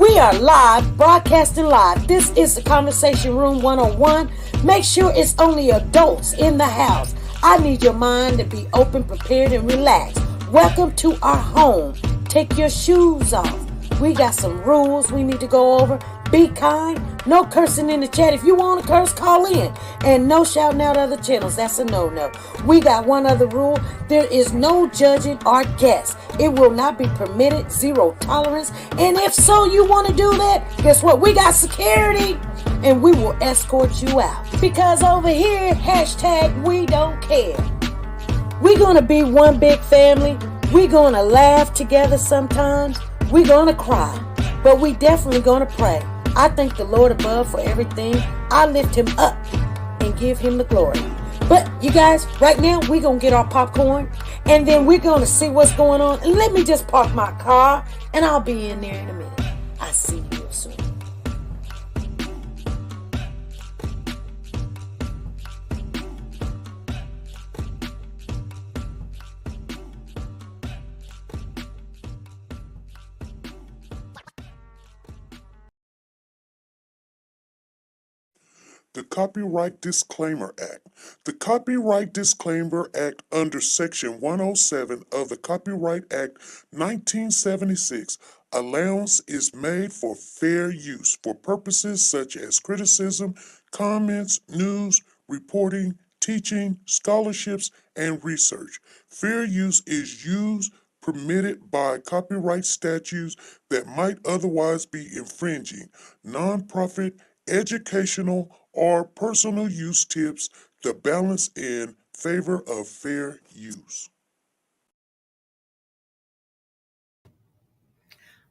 We are live, broadcasting live. This is the Conversation Room 101. Make sure it's only adults in the house. I need your mind to be open, prepared, and relaxed. Welcome to our home. Take your shoes off. We got some rules we need to go over. Be kind. No cursing in the chat. If you want to curse, call in. And no shouting out other channels. That's a no-no. We got one other rule. There is no judging our guests. It will not be permitted. Zero tolerance. And if so, you want to do that, guess what? We got security. And we will escort you out. Because over here, hashtag we don't care. We're going to be one big family. We're going to laugh together sometimes. We're going to cry. But we definitely going to pray. I thank the Lord above for everything. I lift him up and give him the glory. But you guys, right now, we're going to get our popcorn. And then we're going to see what's going on. And let me just park my car. And I'll be in there in a minute. I'll see you soon. The Copyright Disclaimer Act. The Copyright Disclaimer Act under Section 107 of the Copyright Act 1976, allowance is made for fair use for purposes such as criticism, comments, news, reporting, teaching, scholarships, and research. Fair use is used permitted by copyright statutes that might otherwise be infringing. Nonprofit, educational, or personal use tips the balance in favor of fair use.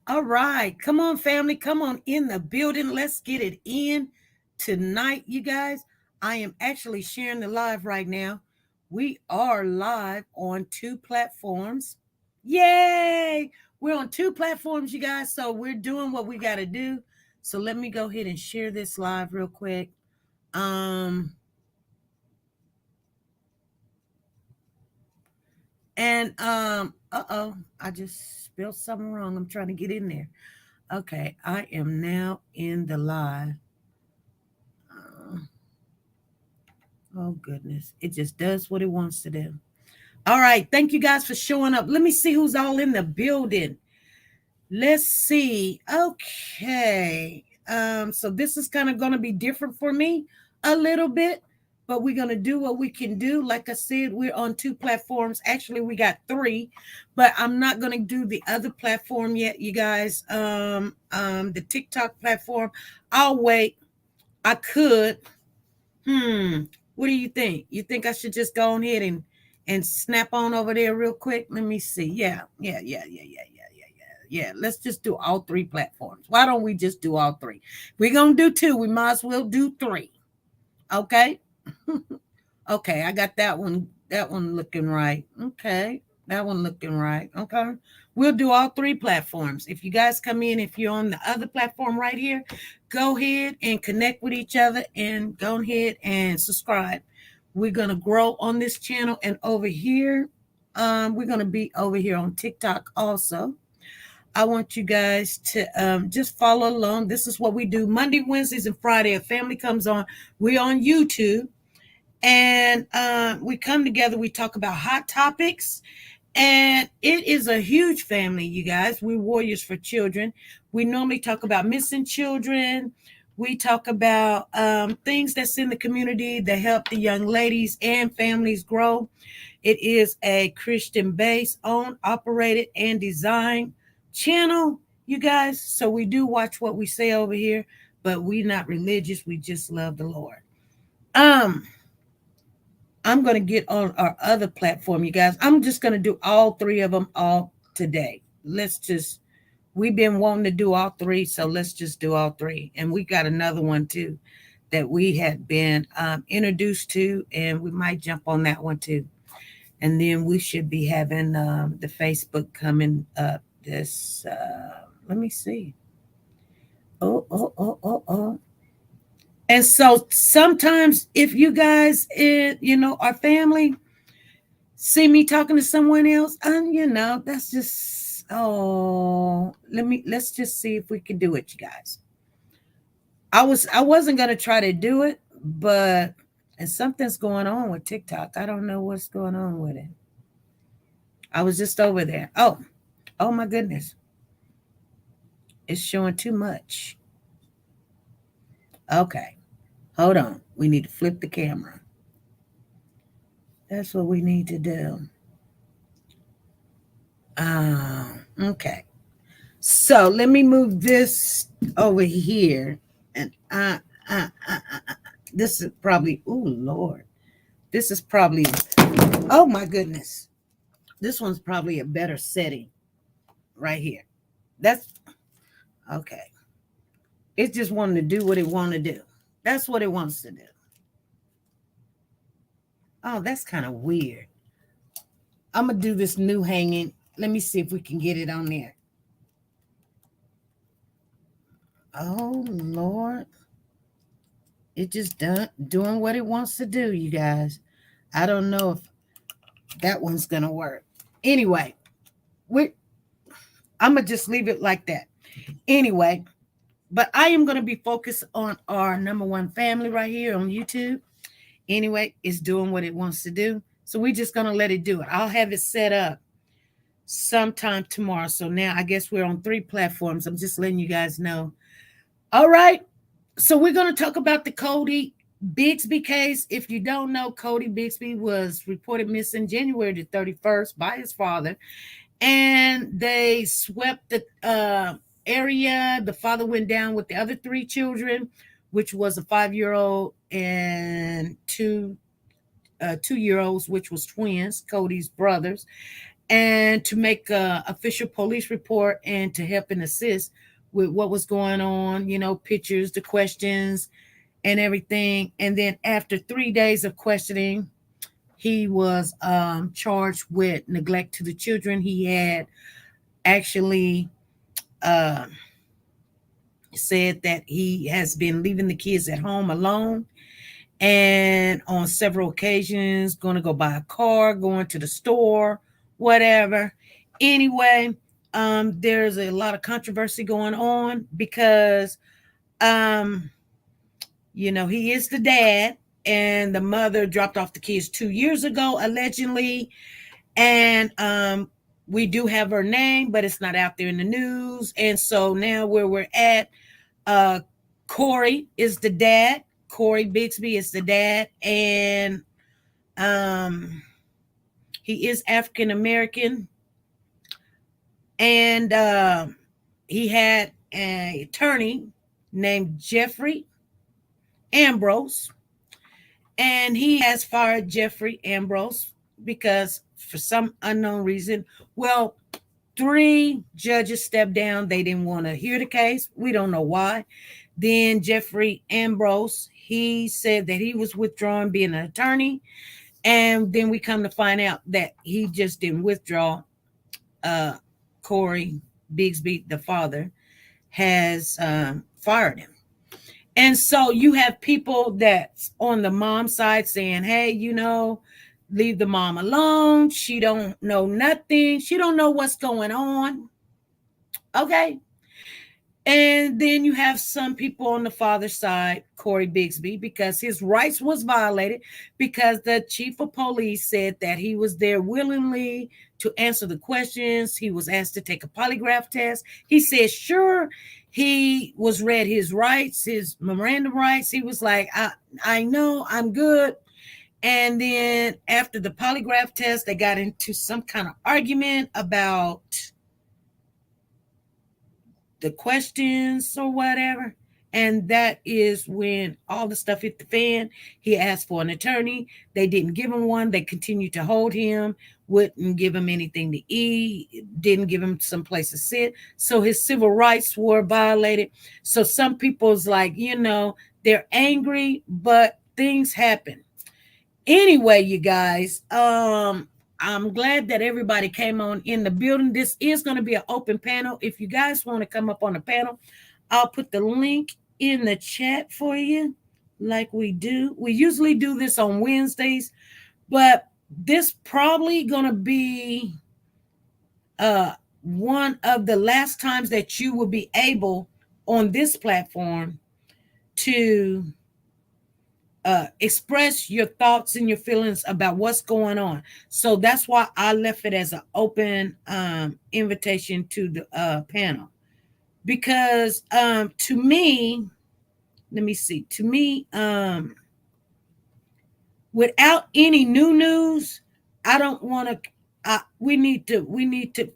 All right. Come on, family. Come on in the building. Let's get it in tonight, you guys. I am actually sharing the live right now. We are live on 2 platforms. Yay! We're on 2 platforms, you guys. So we're doing what we got to do. So let me go ahead and share this live real quick. I just spelled something wrong. I'm trying to get in there. Okay, I am now in the live. Oh goodness, it just does what it wants to do. All right, thank you guys for showing up. Let me see who's all in the building. Let's see. Okay. So this is kind of going to be different for me a little bit, but we're going to do what we can do. Like I said, we're on 2 platforms. Actually, we got 3, but I'm not going to do the other platform yet, you guys. The TikTok platform. I'll wait. I could. What do you think? You think I should just go on ahead and snap on over there real quick? Let me see. Yeah. Let's just do all 3 platforms. Why don't we just do all 3? We're going to do 2. We might as well do 3. Okay. Okay. I got that one looking right. Okay. That one looking right. Okay. We'll do all 3 platforms. If you guys come in, if you're on the other platform right here, go ahead and connect with each other and go ahead and subscribe. We're going to grow on this channel. And over here, we're going to be over here on TikTok also. I want you guys to just follow along. This is what we do Monday, Wednesdays, and Friday. A family comes on. We're on YouTube. And we come together. We talk about hot topics. And it is a huge family, you guys. We're warriors for children. We normally talk about missing children. We talk about things that's in the community that help the young ladies and families grow. It is a Christian-based, owned, operated, and designed channel, you guys. So we do watch what we say over here, but we're not religious. We just love the Lord. I'm going to get on our other platform, you guys. I'm just going to do all 3 of them all today. We've been wanting to do all 3, so let's just do all 3. And we got another one too that we had been introduced to, and we might jump on that one too. And then we should be having the Facebook coming up. This, let me see. And so sometimes if you guys, our family see me talking to someone else, that's just Oh, let's just see if we can do it, you guys. I wasn't gonna try to do it, but and something's going on with TikTok. I don't know what's going on with it. I was just over there. Oh my goodness. It's showing too much. Okay. Hold on. We need to flip the camera. That's what we need to do. Okay. So let me move this over here. And this is probably, oh Lord. This is probably, oh my goodness. This one's probably a better setting right here. That's okay. It just wanted to do what it wanted to do. That's what it wants to do. Oh, that's kind of weird. I'm going to do this new hanging. Let me see if we can get it on there. Oh, Lord. It just doing what it wants to do, you guys. I don't know if that one's going to work. Anyway, I'm going to just leave it like that. Anyway, but I am going to be focused on our number one family right here on YouTube. Anyway, it's doing what it wants to do. So we're just going to let it do it. I'll have it set up sometime tomorrow. So now I guess we're on 3 platforms. I'm just letting you guys know. All right. So we're going to talk about the Cody Bigsby case. If you don't know, Cody Bigsby was reported missing January the 31st by his father. And they swept the area. The father went down with the other 3 children, which was a 5-year-old and 2 2-year-olds, which was twins, Cody's brothers, and to make an official police report and to help and assist with what was going on, pictures, the questions, and everything. And then after 3 days of questioning, he was charged with neglect to the children. He had actually said that he has been leaving the kids at home alone, and on several occasions going to go buy a car, going to the store, whatever. Anyway, there's a lot of controversy going on because he is the dad, and the mother dropped off the kids 2 years ago allegedly, and we do have her name, but it's not out there in the news. And so now where we're at, Corey is the dad. Cody Bigsby is the dad, and he is African American, and he had an attorney named Jeffrey Ambrose, and he has fired Jeffrey Ambrose because for some unknown reason, 3 judges stepped down. They didn't want to hear the case. We don't know why. Then Jeffrey Ambrose, he said that he was withdrawing being an attorney. And then we come to find out that he just didn't withdraw. Cody Bigsby, the father, has fired him. And so you have people that's on the mom side saying, hey, leave the mom alone. She don't know nothing. She don't know what's going on. Okay. And then you have some people on the father's side, Cody Bigsby, because his rights was violated because the chief of police said that he was there willingly to answer the questions. He was asked to take a polygraph test. He said, sure, he was read his rights, his memorandum rights. He was like, I know, I'm good. And then after the polygraph test, they got into some kind of argument about the questions or whatever. And that is when all the stuff hit the fan. He asked for an attorney. They didn't give him one. They continued to hold him, wouldn't give him anything to eat, didn't give him some place to sit. So his civil rights were violated. So some people's like, they're angry, but things happen. Anyway, you guys, I'm glad that everybody came on in the building. This is going to be an open panel. If you guys want to come up on the panel, I'll put the link in the chat for you like we do. We usually do this on Wednesdays, but this probably going to be one of the last times that you will be able on this platform to express your thoughts and your feelings about what's going on. So that's why I left it as an open invitation to the panel. Because to me, let me see, to me, without any new news, I don't want to. We need to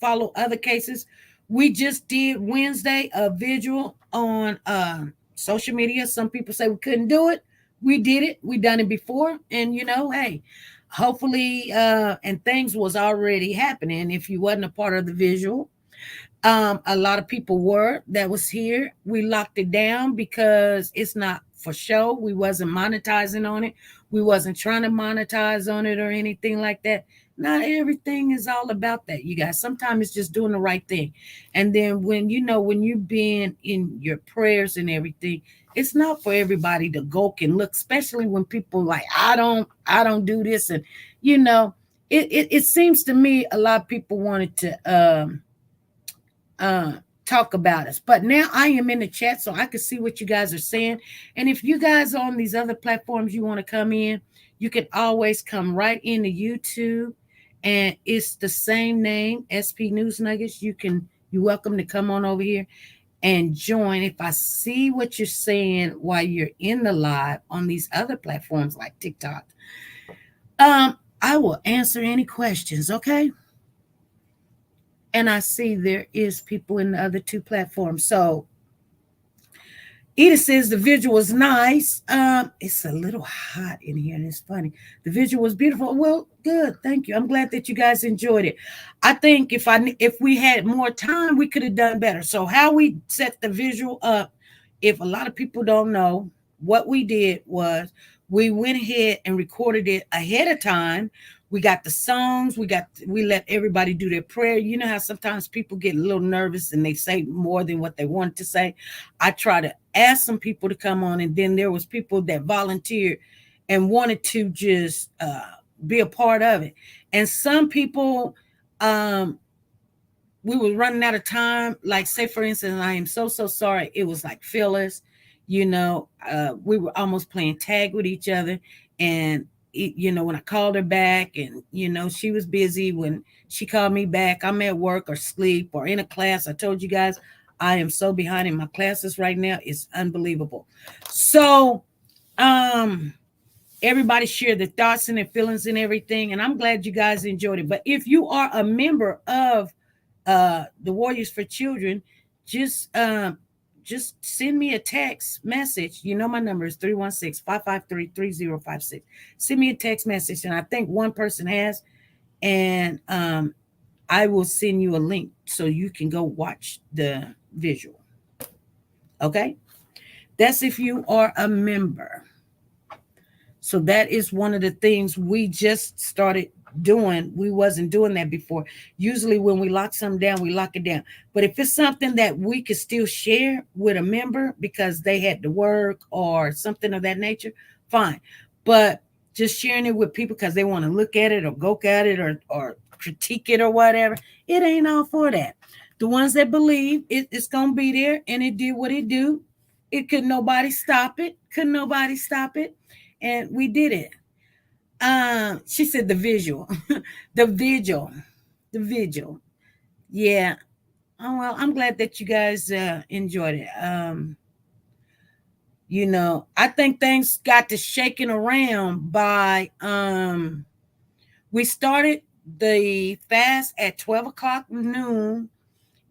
follow other cases. We just did Wednesday a vigil on social media. Some people say we couldn't do it. We did it. We done it before, and hey, hopefully, and things was already happening. If you wasn't a part of the visual, a lot of people were that was here. We locked it down because it's not for show. We wasn't monetizing on it. We wasn't trying to monetize on it or anything like that. Not everything is all about that, you guys. Sometimes it's just doing the right thing. And then when you're being in your prayers and everything, it's not for everybody to go and look, especially when people like, I don't do this. And it seems to me a lot of people wanted to talk about us. But now I am in the chat so I can see what you guys are saying. And if you guys on these other platforms you want to come in, you can always come right into YouTube, and it's the same name, SP News Nuggets. You're welcome to come on over here and join. If I see what you're saying while you're in the live on these other platforms like TikTok, I will answer any questions, okay? And I see there is people in the other two platforms. So Edith says the visual was nice. It's a little hot in here, and it's funny. The visual was beautiful. Well, good. Thank you. I'm glad that you guys enjoyed it. I think if we had more time, we could have done better. So how we set the visual up, if a lot of people don't know, what we did was we went ahead and recorded it ahead of time. We got the songs. We let everybody do their prayer. You know how sometimes people get a little nervous and they say more than what they wanted to say. I try to ask some people to come on, and then there was people that volunteered and wanted to just be a part of it. And some people, we were running out of time. Like, say for instance, I am so sorry. It was like Phyllis, we were almost playing tag with each other, and when I called her back, and she was busy. When she called me back, I'm at work or sleep or in a class. I told you guys I am so behind in my classes right now. It's unbelievable. So everybody shared their thoughts and their feelings and everything, and I'm glad you guys enjoyed it. But if you are a member of the Warriors for Children, just send me a text message. My number is 316-553-3056. Send me a text message, and I think one person has, and I will send you a link so you can go watch the visual. Okay? That's if you are a member. So that is one of the things we just started doing. We wasn't doing that before. Usually when we lock something down, we lock it down. But if it's something that we could still share with a member because they had to work or something of that nature, fine. But just sharing it with people because they want to look at it or go at it or critique it or whatever, it ain't all for that. The ones that believe it's going to be there, and it did what it do. It could nobody stop it. Couldn't nobody stop it. And we did it. She said the visual. the vigil. Yeah. Oh, well, I'm glad that you guys enjoyed it. I think things got to shaking around by we started the fast at 12 o'clock noon,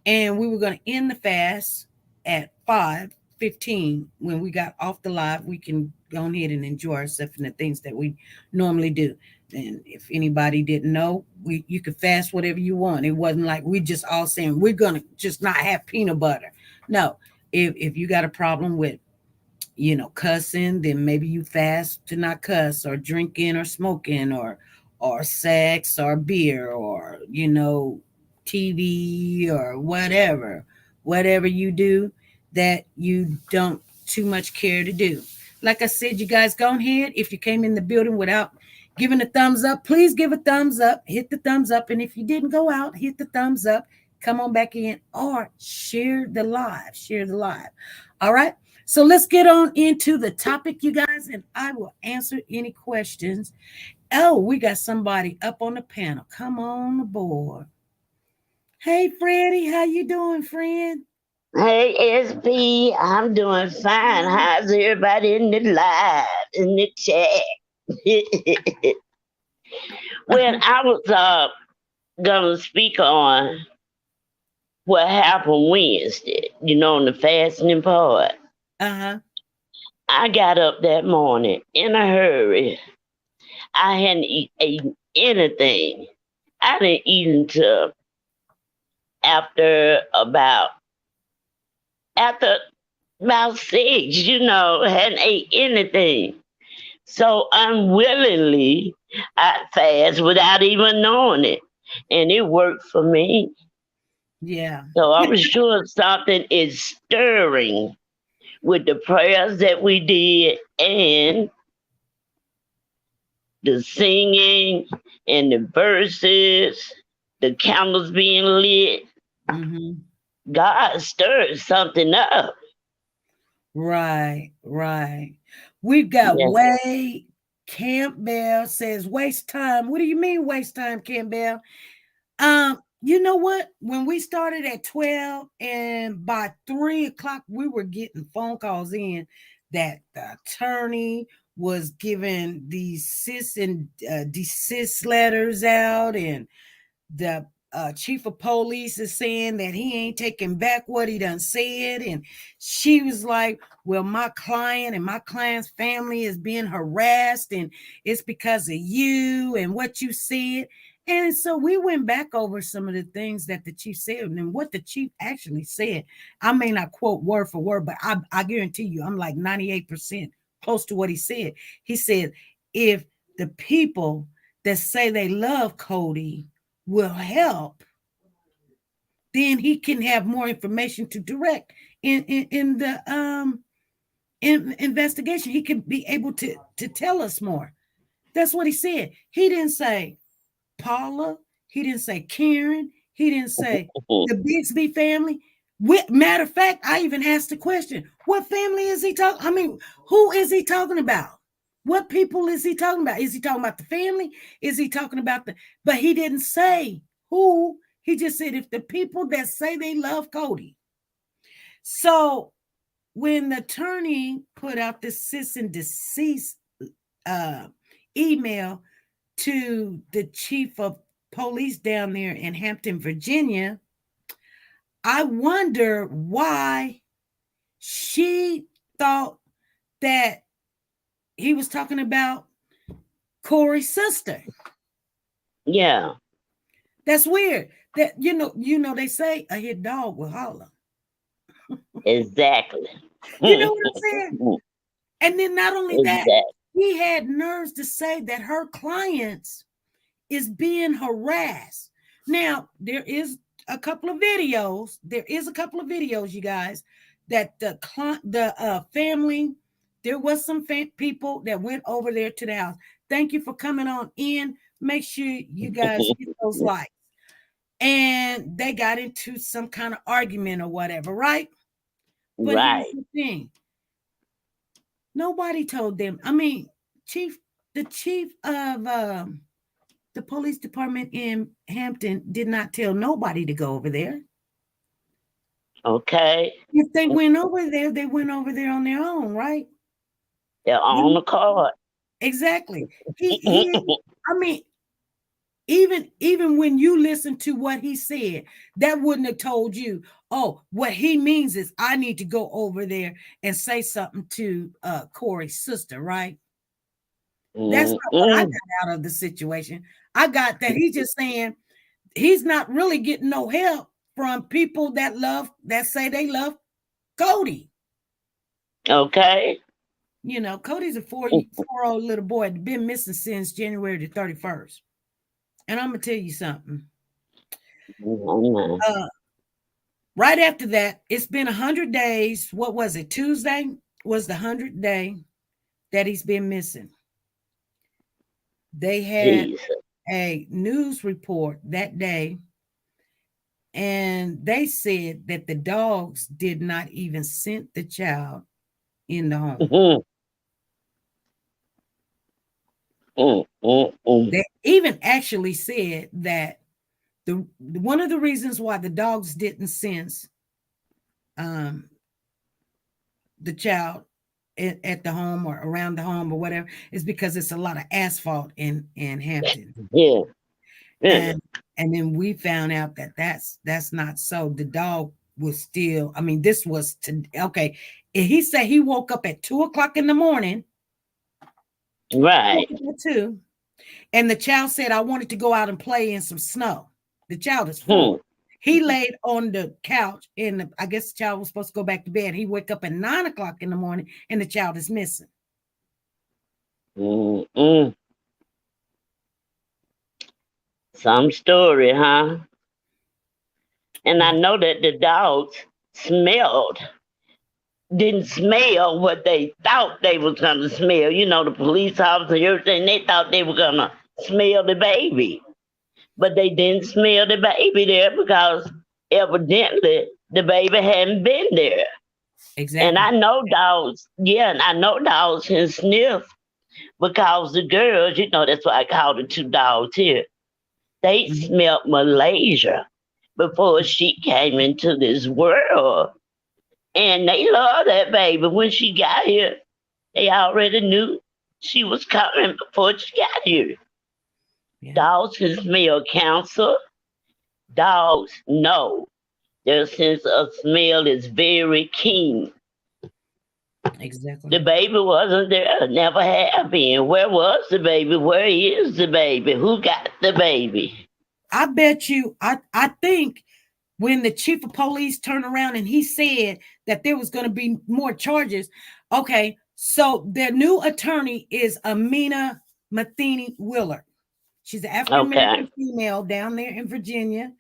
and we were going to end the fast at 5:15. When we got off the live, we can go ahead and enjoy ourselves and the things that we normally do. And if anybody didn't know, you could fast whatever you want. It wasn't like we just all saying we're going to just not have peanut butter. No, if you got a problem with, cussing, then maybe you fast to not cuss, or drinking or smoking or sex or beer or, TV or whatever you do that you don't too much care to do. Like I said, you guys go ahead. If you came in the building without giving a thumbs up, please give a thumbs up. Hit the thumbs up. And if you didn't go out, hit the thumbs up. Come on back in or share the live. Share the live. All right. So let's get on into the topic, you guys, and I will answer any questions. Oh, we got somebody up on the panel. Come on aboard. Hey, Freddie, how you doing, friend? Hey, SP, I'm doing fine. How's everybody in the live, in the chat? When I was gonna speak on what happened Wednesday, on the fasting part, Uh-huh. I got up that morning in a hurry. I hadn't eaten anything. I didn't eat until after about 6, hadn't ate anything. So unwillingly, I fast without even knowing it. And it worked for me. Yeah. So I'm sure something is stirring with the prayers that we did and the singing and the verses, the candles being lit. Mm-hmm. God stirred something up. Right. We've got Wade Campbell says waste time. What do you mean waste time, Campbell? You know what? When we started at 12 and by 3 o'clock, we were getting phone calls in that the attorney was giving these cease and desist letters out, and the chief of police is saying that he ain't taking back what he done said. And she was like, well, my client and my client's family is being harassed, and it's because of you and what you said. And so we went back over some of the things that the chief said, and what the chief actually said. I may not quote word for word, but I guarantee you I'm like 98% close to what he said. He said, if the people that say they love Cody will help, then he can have more information to direct in the investigation. He can be able to tell us more. That's what he said. He didn't say Paula. He didn't say Karen. He didn't say the Bigsby family. Matter of fact, I even asked the question, what family is he talking? I mean, who is he talking about? What people is he talking about? Is he talking about the family? Is he talking about but he didn't say who. He just said, if the people that say they love Cody. So when the attorney put out this cease and desist email to the chief of police down there in Hampton, Virginia, I wonder why she thought that he was talking about Corey's sister. Yeah. That's weird. That you know they say a hit dog will holler. Exactly. You know what I'm saying? And then not only that, he had nerves to say that her clients is being harassed. Now, there is a couple of videos. You guys, that the family, there was some people that went over there to the house. Thank you for coming on in. Make sure you guys hit those likes. And they got into some kind of argument or whatever, right? But right. Here's the thing. Nobody told them. I mean, the chief of the police department in Hampton did not tell nobody to go over there. Okay. If they went over there, they went over there on their own, right? They're on the card. Exactly. I mean, even when you listen to what he said, that wouldn't have told you, oh, what he means is I need to go over there and say something to Corey's sister, right? That's not what I got out of the situation. I got that he's just saying he's not really getting no help from people that say they love Cody. Okay. Cody's a 4-year-old little boy, been missing since January the 31st. And I'm gonna tell you something. Right after that, it's been 100 days. What was it? Tuesday was the 100th day that he's been missing. They had Jesus. a news report that day, and they said that the dogs did not even scent the child in the home. Mm, mm, mm, mm. They even actually said that the one of the reasons why the dogs didn't sense um, the child at the home or around the home or whatever is because it's a lot of asphalt in Hampton, Yeah. Yeah. and then we found out that that's not so. The dog was still. I mean, this was to okay. And he said he woke up at 2 o'clock in the morning. Right. Too, and the child said, "I wanted to go out and play in some snow." The child is 4. Hmm. He laid on the couch, and I guess the child was supposed to go back to bed. He wake up at 9 o'clock in the morning, and the child is missing. Mm, mm. Some story, huh? And I know that the dogs didn't smell what they thought they was gonna smell. You know, the police officer, everything, they thought they were gonna smell the baby. But they didn't smell the baby there because evidently the baby hadn't been there. Exactly. And I know dogs, and I know dogs can sniff because the girls, that's why I call the 2 dogs here. They smelled Malaysia before she came into this world. And they love that baby. When she got here, they already knew she was coming before she got here. Yeah. Dogs can smell cancer. Dogs know their sense of smell is very keen. Exactly. The baby wasn't there, never had been. Where was the baby? Where is the baby? Who got the baby? I bet you, I think when the chief of police turned around and he said that there was going to be more charges. Okay, so their new attorney is Amina Matheny Willard. She's an African American female down there in Virginia.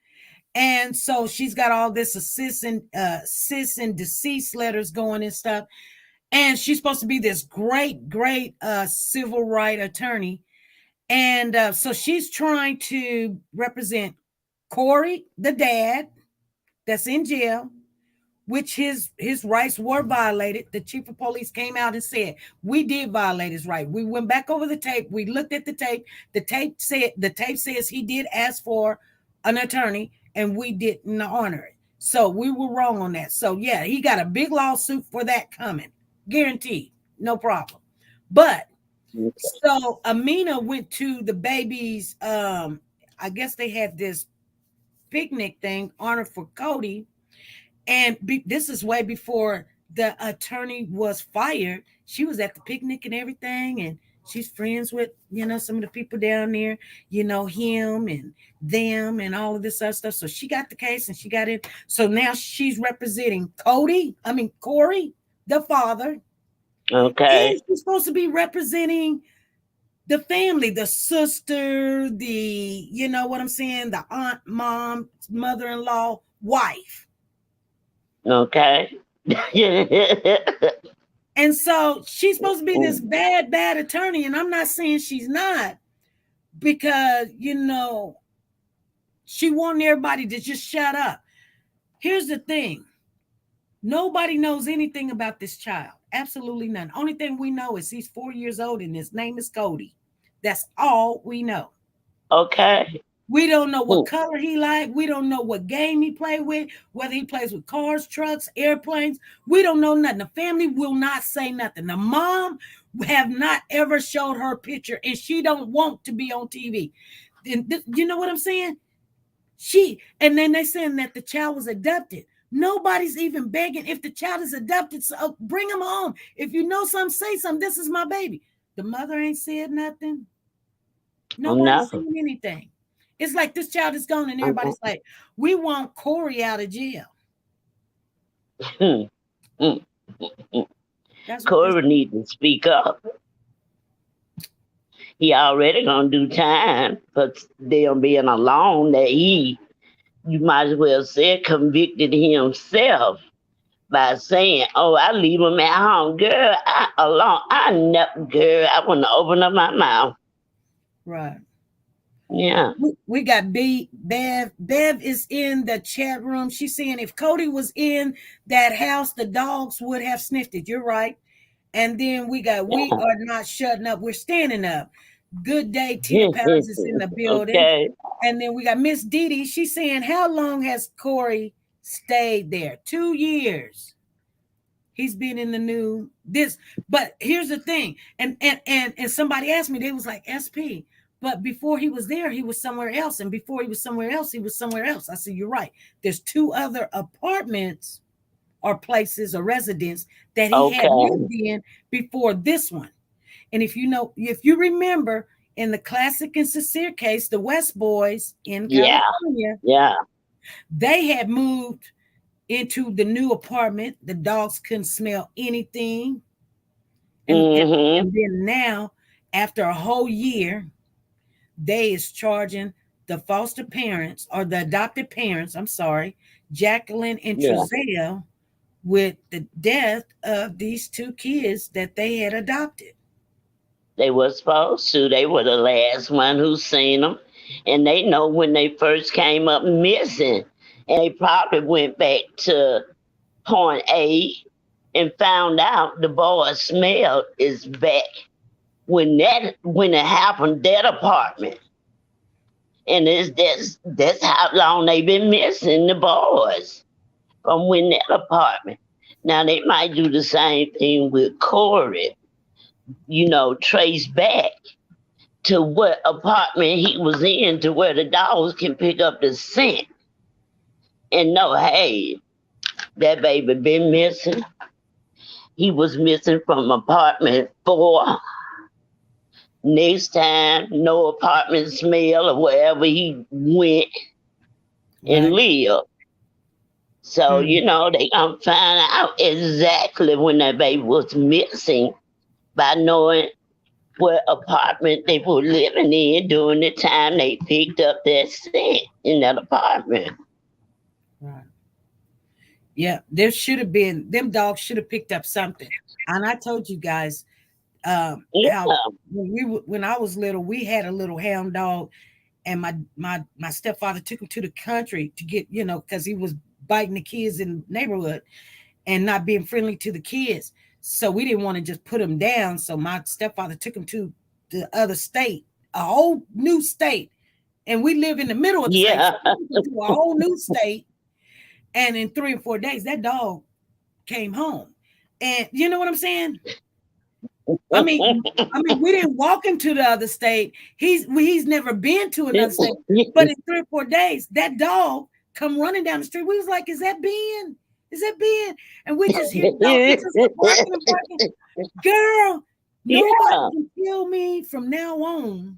And so she's got all this cis and deceased letters going and stuff. And she's supposed to be this great civil right attorney. And so she's trying to represent Corey, the dad, that's in jail, which his rights were violated. The chief of police came out and said, we did violate his right. We went back over the tape. We looked at the tape. The tape says he did ask for an attorney and we didn't honor it. So we were wrong on that. So yeah, he got a big lawsuit for that coming. Guaranteed. No problem. But so Amina went to the baby's, I guess they had this picnic thing, honor for Cody. And this is way before the attorney was fired. She was at the picnic and everything. And she's friends with, some of the people down there, him and them and all of this other stuff. So she got the case and she got it. So now she's representing Corey, the father. Okay. And she's supposed to be representing the family, the sister, the, what I'm saying, the aunt, mom, mother-in-law, wife. Okay. And so she's supposed to be this bad attorney. And I'm not saying she's not, because, she wanted everybody to just shut up. Here's the thing. Nobody knows anything about this child. Absolutely none. Only thing we know is he's 4 years old and his name is Cody. That's all we know. Okay. We don't know what color he liked. We don't know what game he played with, whether he plays with cars, trucks, airplanes. We don't know nothing. The family will not say nothing. The mom have not ever showed her picture, and she don't want to be on TV. You know what I'm saying? And then they saying that the child was adopted. Nobody's even begging if the child is adopted, so bring him home. If you know something, say something. This is my baby. The mother ain't said nothing. Nobody's saying anything. It's like this child is gone and everybody's like, we want Corey out of jail. Corey needs to speak up. He already gonna do time for them being alone that you might as well say convicted himself by saying, oh, I leave him at home. Girl, I wouldn't open up my mouth. Right. Yeah. We got Bev. Bev is in the chat room. She's saying if Cody was in that house, the dogs would have sniffed it. You're right. And then we got we Yeah. are not shutting up. We're standing up. Good day. Tina Powers is in the building. Okay. And then we got Miss Dee Dee. She's saying, how long has Corey stayed there? 2 years. He's been in the new this. But here's the thing. And somebody asked me, they was like, SP. But before he was there, he was somewhere else. And before he was somewhere else, he was somewhere else. I said, you're right. There's 2 other apartments or places or residents that he had Okay. lived in before this one. And if you remember in the Classic and Sincere case, the West Boys in Yeah. California, Yeah. they had moved into the new apartment. The dogs couldn't smell anything. And then now, after a whole year, they is charging the foster parents or the adopted parents, I'm sorry, Jacqueline and Trezell, with the death of these 2 kids that they had adopted. They were supposed to. They were the last one who seen them. And they know when they first came up missing. And they probably went back to point A and found out the boy's smell is back when it happened, that apartment. And that's how long they've been missing the boys from when that apartment. Now they might do the same thing with Corey, trace back to what apartment he was in to where the dogs can pick up the scent and know, hey, that baby been missing. He was missing from apartment 4. Next time, no apartment smell or wherever he went and lived. So, they gonna find out exactly when that baby was missing by knowing what apartment they were living in during the time they picked up that scent in that apartment. Right. Yeah, there should have been, them dogs should have picked up something. And I told you guys how when I was little, we had a little hound dog, and my stepfather took him to the country to get, because he was biting the kids in the neighborhood and not being friendly to the kids. So we didn't want to just put him down. So my stepfather took him to the other state, a whole new state. And we live in the middle of the state. So to a whole new state. And in 3 or 4 days, that dog came home. And you know what I'm saying? I mean, we didn't walk him to the other state. He's never been to another state. But in 3 or 4 days, that dog come running down the street. We was like, is that Ben? Is that Ben? And we just hear dogs just barking and barking. Girl, nobody can kill me from now on.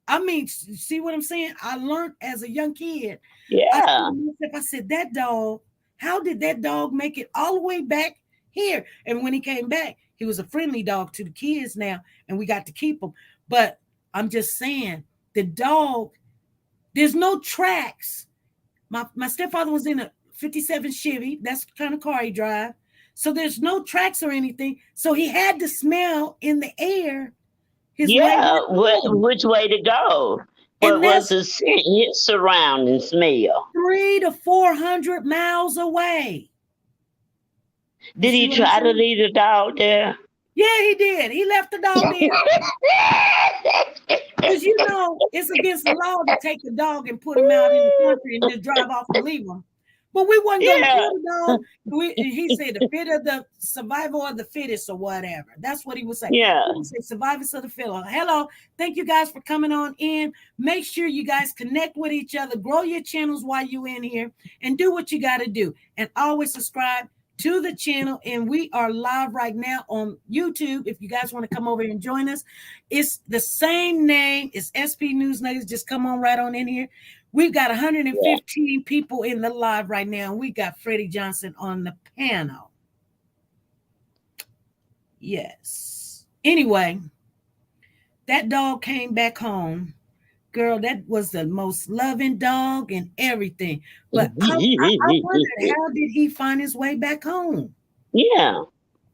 I mean, see what I'm saying? I learned as a young kid. Yeah. I said, that dog, how did that dog make it all the way back here? And when he came back, he was a friendly dog to the kids now, and we got to keep him. But I'm just saying, the dog, there's no tracks. My stepfather was in a 57 Chevy. That's the kind of car he drive. So there's no tracks or anything. So he had to smell in the air. Which way to go? What was his surrounding smell? 300 to 400 miles away. Did he try to leave the dog there? Yeah, he did. He left the dog there. Because it's against the law to take the dog and put him out in the country and just drive off and leave him. But we wasn't going to kill the dog. He said the survival of the fittest or whatever. That's what he was saying. Yeah. He said survivors of the fittest. Hello. Thank you guys for coming on in. Make sure you guys connect with each other. Grow your channels while you're in here. And do what you got to do. And always subscribe to the channel. And we are live right now on YouTube. If you guys want to come over and join us, it's the same name. It's SP News Nuggets. Just come on right on in here. We've got 115 people in the live right now. We got Freddie Johnson on the panel. Yes. Anyway, that dog came back home. Girl, that was the most loving dog and everything. But I wondered, how did he find his way back home? Yeah.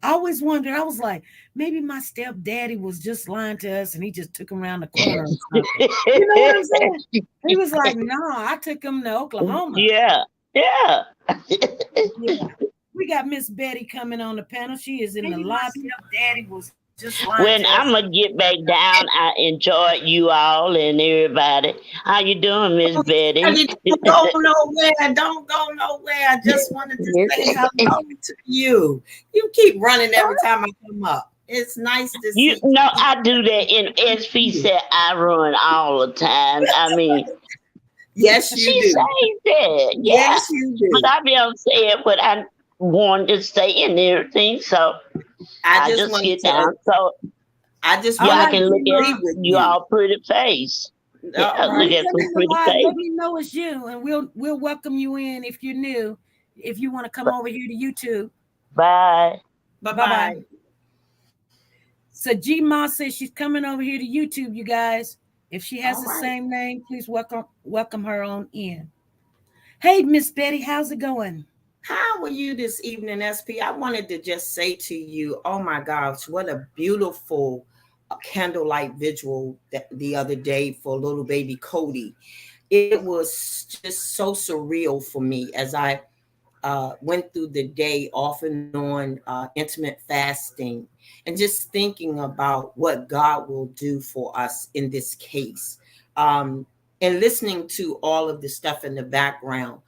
I always wondered, I was like, maybe my stepdaddy was just lying to us and he just took him around the corner or something. You know what I'm saying? He was like, no, I took him to Oklahoma. Yeah, yeah. Yeah. We got Miss Betty coming on the panel. She is in the lobby. Daddy was just lying When to us. I'm gonna get back down, I enjoyed you all and everybody. How you doing, Miss Betty? Don't go nowhere. Don't go nowhere. I just wanted to say hello to you. You keep running every time I come up. It's nice to You see know I do that, and SP said I run all the time. I mean, yes, you she do. says that, yeah. Yes, you do. But I be able to say it what I wanted to say and everything, so I just wanted get to. down so I just y'all wanted can to look agree at with you you. all pretty face. Yeah, All look right. at some pretty face. Let me know it's you, and we'll welcome you in if you're new. If you want to come over here to YouTube. Bye. Bye bye. So G Ma says she's coming over here to YouTube, you guys. If she has the same name, please welcome her on in. Hey, Miss Betty, how's it going? How are you this evening, SP? I wanted to just say to you, oh my gosh, what a beautiful candlelight visual the other day for little baby Cody. It was just so surreal for me as I went through the day off and on intermittent fasting and just thinking about what God will do for us in this case. And listening to all of the stuff in the background,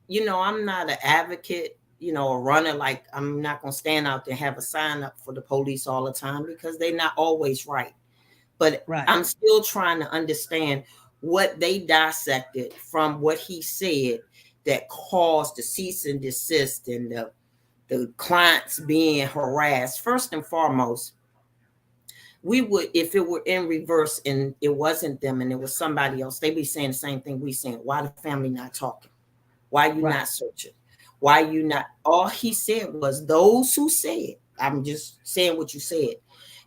I'm not an advocate, a runner. Like, I'm not going to stand out there and have a sign up for the police all the time because they're not always right. But I'm still trying to understand what they dissected from what he said that caused the cease and desist and the clients being harassed. First and foremost, we would, if it were in reverse and it wasn't them and it was somebody else, they'd be saying the same thing we saying. Why the family not talking? Why you not searching? Why you not? All he said was those who said, I'm just saying what you said.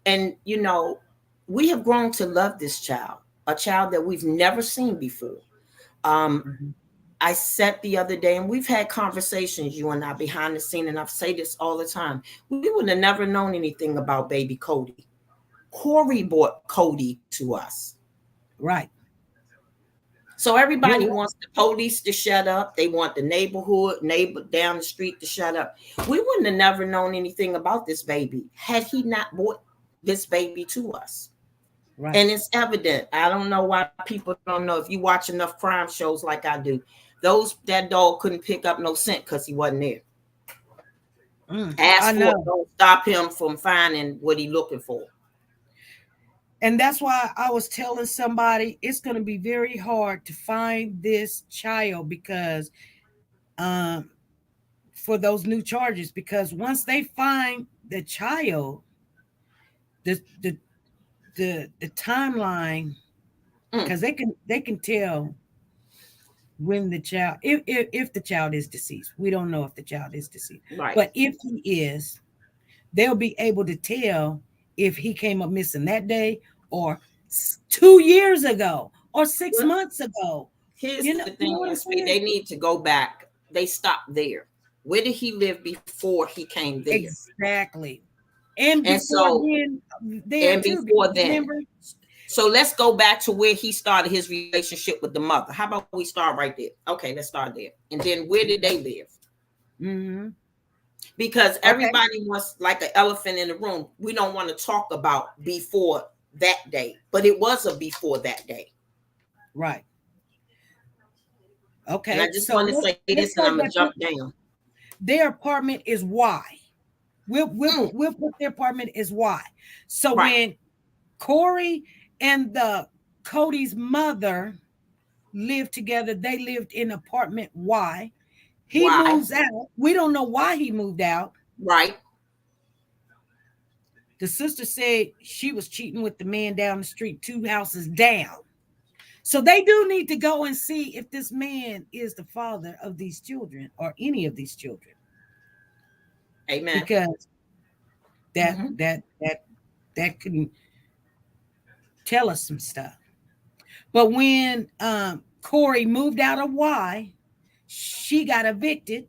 And, we have grown to love this child, a child that we've never seen before. I sat the other day and we've had conversations, you and I, behind the scene, and I say this all the time. We would have never known anything about baby Cody. Corey brought Cody to us. Right. So everybody wants the police to shut up. They want the neighbor down the street to shut up. We wouldn't have never known anything about this baby had he not brought this baby to us. Right. And it's evident. I don't know why people don't know. If you watch enough crime shows like I do, that dog couldn't pick up no scent because he wasn't there. Ask for it, don't stop him from finding what he's looking for. And that's why I was telling somebody it's going to be very hard to find this child because for those new charges, because once they find the child, the timeline, because they can tell when the child, if the child is deceased. We don't know if the child is deceased, right? But if he is, they'll be able to tell if he came up missing that day or 2 years ago or 6 months ago. Here's the thing, they need to go back. They stopped there. Where did he live before he came there? Exactly. And before then. So let's go back to where he started his relationship with the mother. How about we start right there? Okay, let's start there. And then where did they live? Mm-hmm. Because everybody wants, like an elephant in the room. We don't want to talk about before that day, but it was a before that day. Right. Okay. And I just want to say this, and I'm gonna jump down. Their apartment is Y. We'll put their apartment as Y. So when Corey and Cody's mother lived together, they lived in apartment Y. He moves out. We don't know why he moved out. Right. The sister said she was cheating with the man down the street, 2 houses down. So they do need to go and see if this man is the father of these children or any of these children. Amen. Because that can tell us some stuff. But when Corey moved out of Y, she got evicted.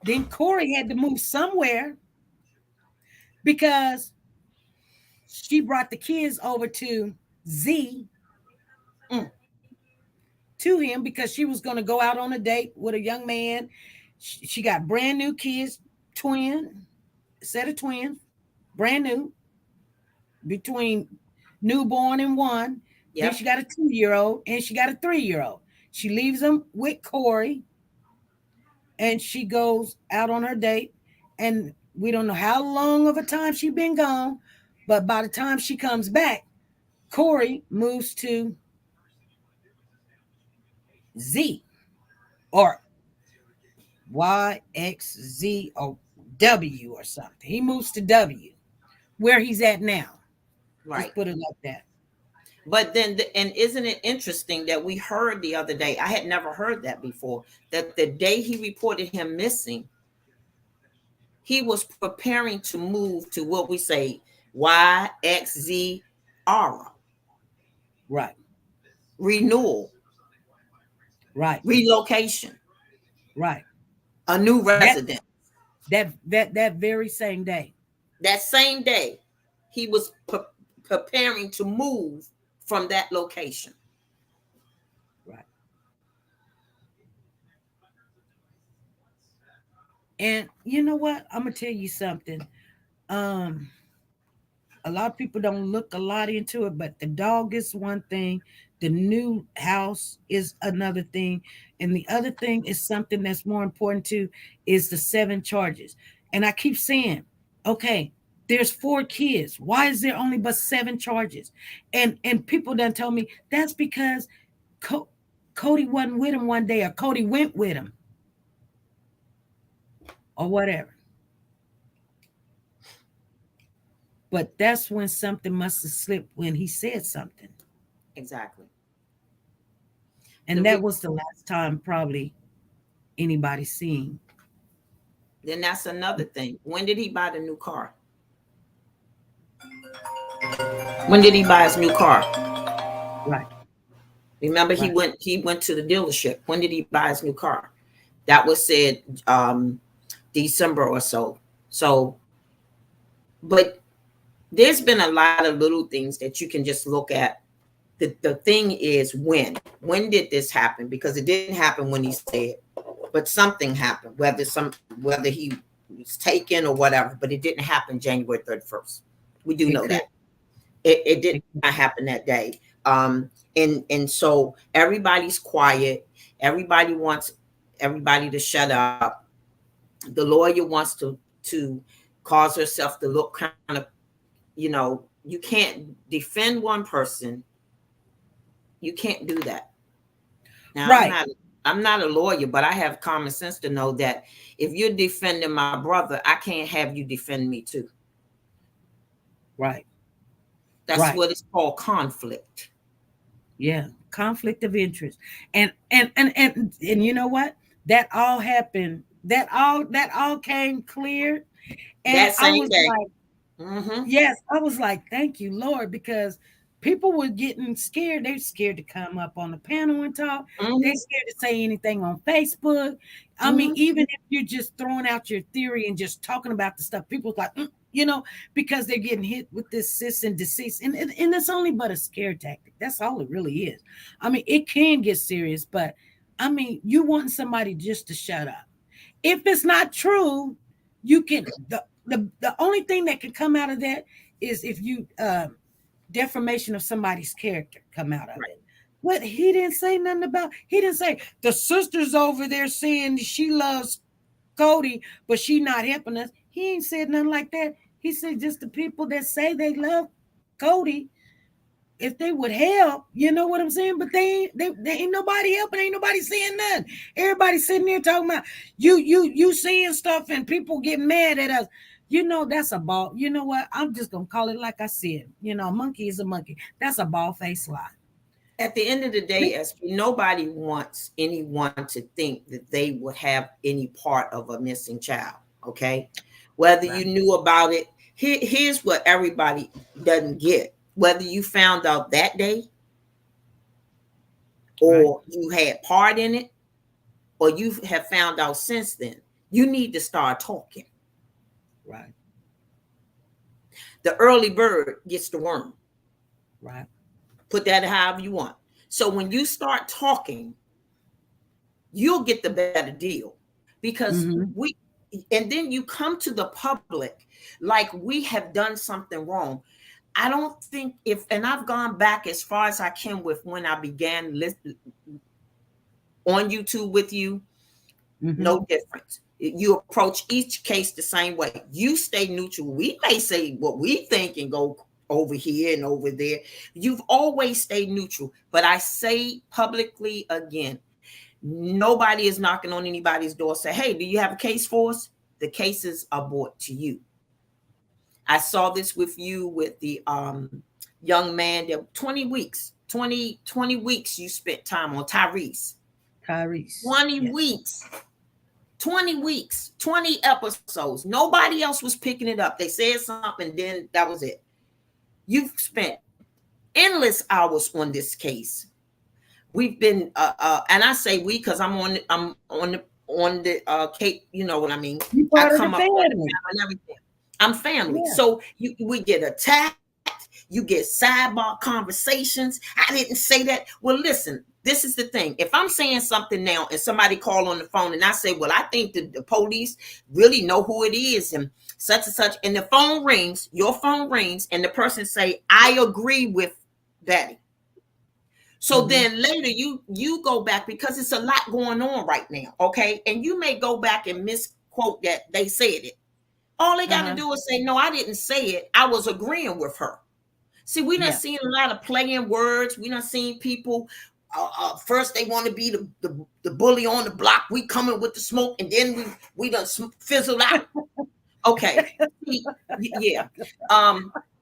Then Corey had to move somewhere because she brought the kids over to Z to him because she was going to go out on a date with a young man. She got brand new kids, set of twins, brand new, between newborn and one. Then she got a 2-year-old and she got a 3-year-old. She leaves them with Corey and she goes out on her date. And we don't know how long of a time she's been gone, but by the time she comes back, Corey moves to Z or YXZ or W or something. He moves to W, where he's at now. Right. Just put it like that. But then, and isn't it interesting that we heard the other day, I had never heard that before, that the day he reported him missing, he was preparing to move to what we say, YXZ ARA. Right. Renewal. Right. Relocation. Right. A new resident. That very same day. That same day, he was preparing to move from that location. Right. And you know what? I'm gonna tell you something. A lot of people don't look a lot into it, but the dog is one thing, the new house is another thing, and the other thing is something that's more important too, is the 7 charges. And I keep saying, okay, there's 4 kids. Why is there only but 7 charges? And people done told me that's because Cody wasn't with him one day, or Cody went with him, or whatever. But that's when something must have slipped when he said something. Exactly. And that was the last time probably anybody seen. Then that's another thing. When did he buy the new car? When did he buy his new car? Right. Remember, he went to the dealership. When did he buy his new car? That was said December or so. So, but there's been a lot of little things that you can just look at. The thing is, when did this happen? Because it didn't happen when he said, but something happened, whether he was taken or whatever, but it didn't happen January 31st. We do know that. It did not happen that day. And so everybody's quiet. Everybody wants everybody to shut up. The lawyer wants to cause herself to look kind of, you can't defend one person. You can't do that. Now, right. I'm not a lawyer, but I have common sense to know that if you're defending my brother, I can't have you defend me too. Right. That's what it's called, conflict. Yeah, conflict of interest. And you know what? That all happened. That all came clear. And that same I was day. Like, yes, I was like, thank you, Lord, because people were getting scared. They're scared to come up on the panel and talk. They're scared to say anything on Facebook. I mean, even if you're just throwing out your theory and just talking about the stuff, people's like, because they're getting hit with this cease and desist. And it's only but a scare tactic. That's all it really is. I mean, it can get serious, but I mean, you want somebody just to shut up. If it's not true, you can, the only thing that can come out of that is if you, defamation of somebody's character come out of it. But he didn't say nothing about, he didn't say the sister's over there saying she loves Cody, but she not helping us. He ain't said nothing like that. He said just the people that say they love Cody, if they would help, you know what I'm saying? But they ain't nobody helping, ain't nobody saying nothing. Everybody sitting there talking about you saying stuff and people get mad at us. That's a ball. You know what? I'm just gonna call it like I said. A monkey is a monkey. That's a ball-faced lie. At the end of the day, nobody wants anyone to think that they would have any part of a missing child. Okay, whether you knew about it, here's what everybody doesn't get. Whether you found out that day, or you had part in it, or you have found out since then, You need to start talking. Right. The early bird gets the worm. Right. Put that however you want. So when you start talking, you'll get the better deal, because and then you come to the public like we have done something wrong. I don't think and I've gone back as far as I can with when I began listening on YouTube with you, no difference. You approach each case the same way. You stay neutral. We may say what we think and go over here and over there. You've always stayed neutral. But I say publicly again, nobody is knocking on anybody's door. Say, hey, do you have a case for us? The cases are brought to you. I saw this with you with the young man that 20 weeks you spent time on Tyrese. 20 weeks. 20 weeks, 20 episodes. Nobody else was picking it up. They said something, then that was it. You've spent endless hours on this case. We've been, and I say we because I'm on the Cape. You know what I mean? You part I of come the up family. and everything. I'm family, Yeah. so we get attacked. You get sidebar conversations. I didn't say that. Well, listen. This is the thing. If I'm saying something now and somebody call on the phone and I say, well, I think the police really know who it is and such, and the phone rings, your phone rings, and the person say, I agree with Betty. So then later you go back, because it's a lot going on right now, okay? And you may go back and misquote that they said it. All they got to do is say, no, I didn't say it. I was agreeing with her. See, we done seen a lot of playing words. We done seen people... first they want to be the bully on the block. We coming with the smoke, and then we done fizzled out. Okay, yeah,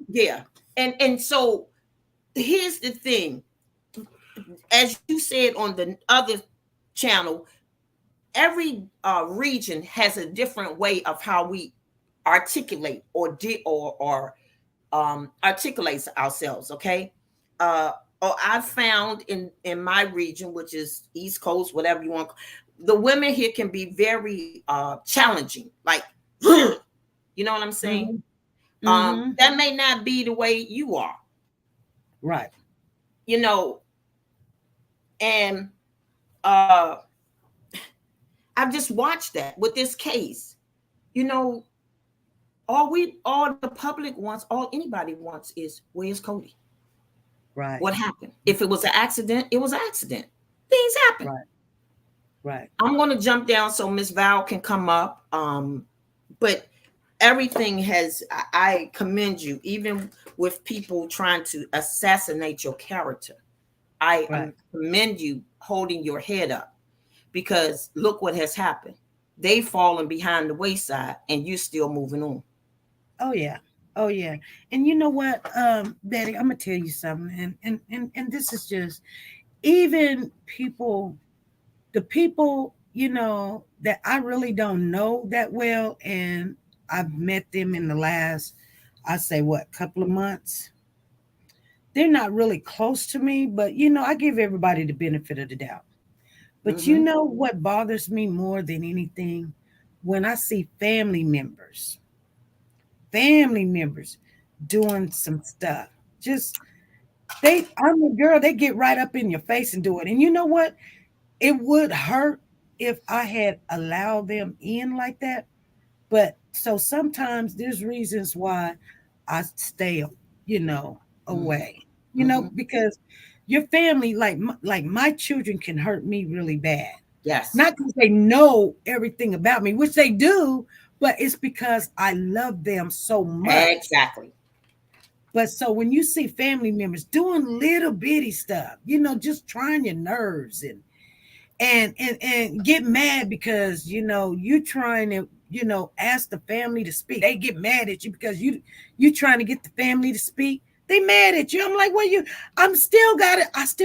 yeah, and so here's the thing. As you said on the other channel, every region has a different way of how we articulate or articulates ourselves. Okay. I've found in my region, which is East Coast, whatever you want, the women here can be very challenging. Like, you know what I'm saying? That may not be the way you are. Right. You know, and I've just watched that with this case. You know, all the public wants, all anybody wants is, where's Cody? Right. What happened? If it was an accident, it was an accident. Things happen. Right. I'm going to jump down so Miss Val can come up. But everything I commend you, even with people trying to assassinate your character. I commend you holding your head up, because look what has happened. They've fallen behind the wayside and you're still moving on. Oh yeah. And you know what, Betty, I'm gonna tell you something, and this is just, even the people, you know, that I really don't know that well, and I've met them in the last, I say couple of months. They're not really close to me, but you know, I give everybody the benefit of the doubt. But you know what bothers me more than anything? When I see family members doing some stuff. Just I'm a girl, they get right up in your face and do it. And you know what? It would hurt if I had allowed them in like that. But so sometimes there's reasons why I stay, you know, away. You know, because your family, like my children, can hurt me really bad. Yes. Not because they know everything about me, which they do, but it's because I love them so much. Exactly. But so when you see family members doing little bitty stuff, you know, just trying your nerves and get mad because, you know, you trying to, you know, ask the family to speak. They get mad at you because you trying to get the family to speak. They mad at you. I'm like, well, I still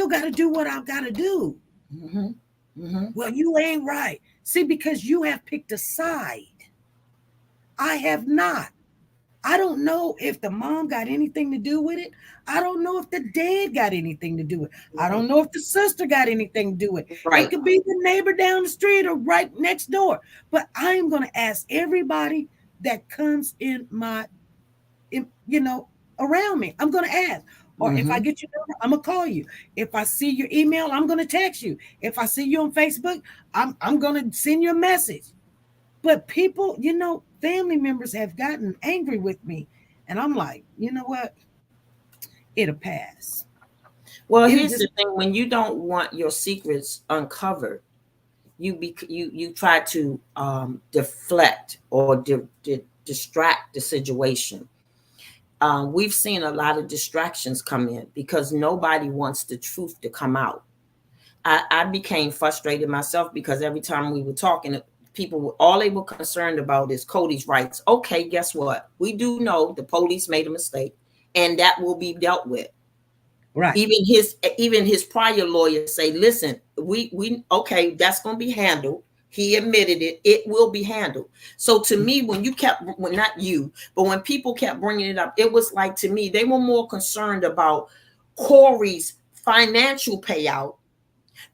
gotta do what I've got to do. Well, you ain't right. See, because you have picked a side. I have not. I don't know if the mom got anything to do with it. I don't know if the dad got anything to do with it. I don't know if the sister got anything to do with it. Right. It could be the neighbor down the street or right next door. But I am going to ask everybody that comes in my, around me. I'm going to ask. Or if I get your number, I'm going to call you. If I see your email, I'm going to text you. If I see you on Facebook, I'm going to send you a message. But people, family members have gotten angry with me. And I'm like, you know what? It'll pass. Well, here's the thing: when you don't want your secrets uncovered, you try to deflect or distract the situation. We've seen a lot of distractions come in because nobody wants the truth to come out. I became frustrated myself because every time we were talking, people all they were concerned about is Cody's rights. Okay, guess what? We do know the police made a mistake, and that will be dealt with. Right. Even his prior lawyers say, listen, we okay, that's going to be handled. He admitted it. It will be handled. So to me, when not you, but when people kept bringing it up, it was like, to me, they were more concerned about Corey's financial payout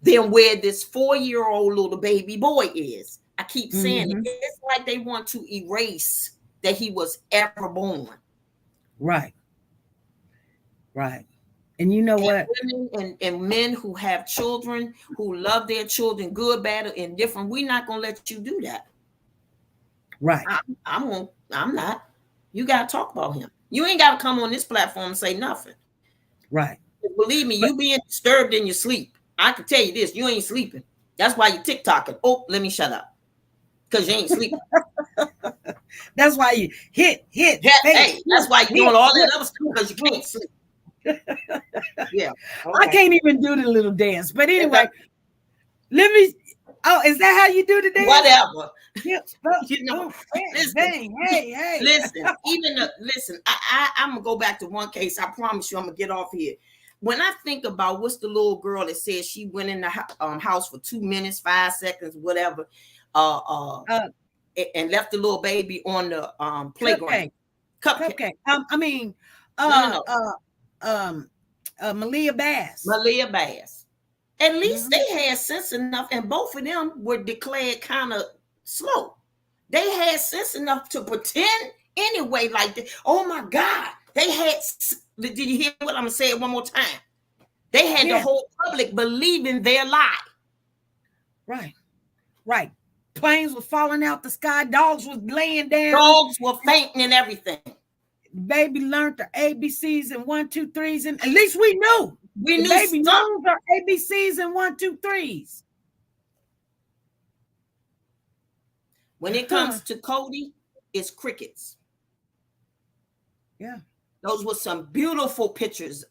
than where this 4-year-old little baby boy is. I keep saying it. It's like they want to erase that he was ever born. Right. Right. And you know what? Women and men who have children, who love their children, good, bad, or indifferent, we're not going to let you do that. Right. I'm not. You got to talk about him. You ain't got to come on this platform and say nothing. Right. Believe me, you being disturbed in your sleep. I can tell you this, you ain't sleeping. That's why you're TikToking. Oh, let me shut up. Because you ain't sleeping. That's why you hit. Hey, that's why you're doing all that other stuff, because you can't sleep. Yeah. Okay. I can't even do the little dance. But anyway, let me. Oh, is that how you do the dance? Whatever. Yeah. Listen, hey. Listen. I'm gonna go back to one case. I promise you, I'm gonna get off here. When I think about what's the little girl that said she went in the house for 2 minutes, 5 seconds, whatever, and left the little baby on the playground. Cupcake. Malia Bass. At least they had sense enough, and both of them were declared kind of slow. They had sense enough to pretend anyway, like that. Oh my God. They had, did you hear what I'm going to say it one more time? They had the whole public believing their lie. Right. Planes were falling out the sky. Dogs was laying down. Dogs were fainting and everything. Baby learned the ABCs and 1, 2, 3s, and at least we knew. Baby knows her ABCs and 1, 2, 3s. When it comes to Cody, it's crickets. Yeah. Those were some beautiful pictures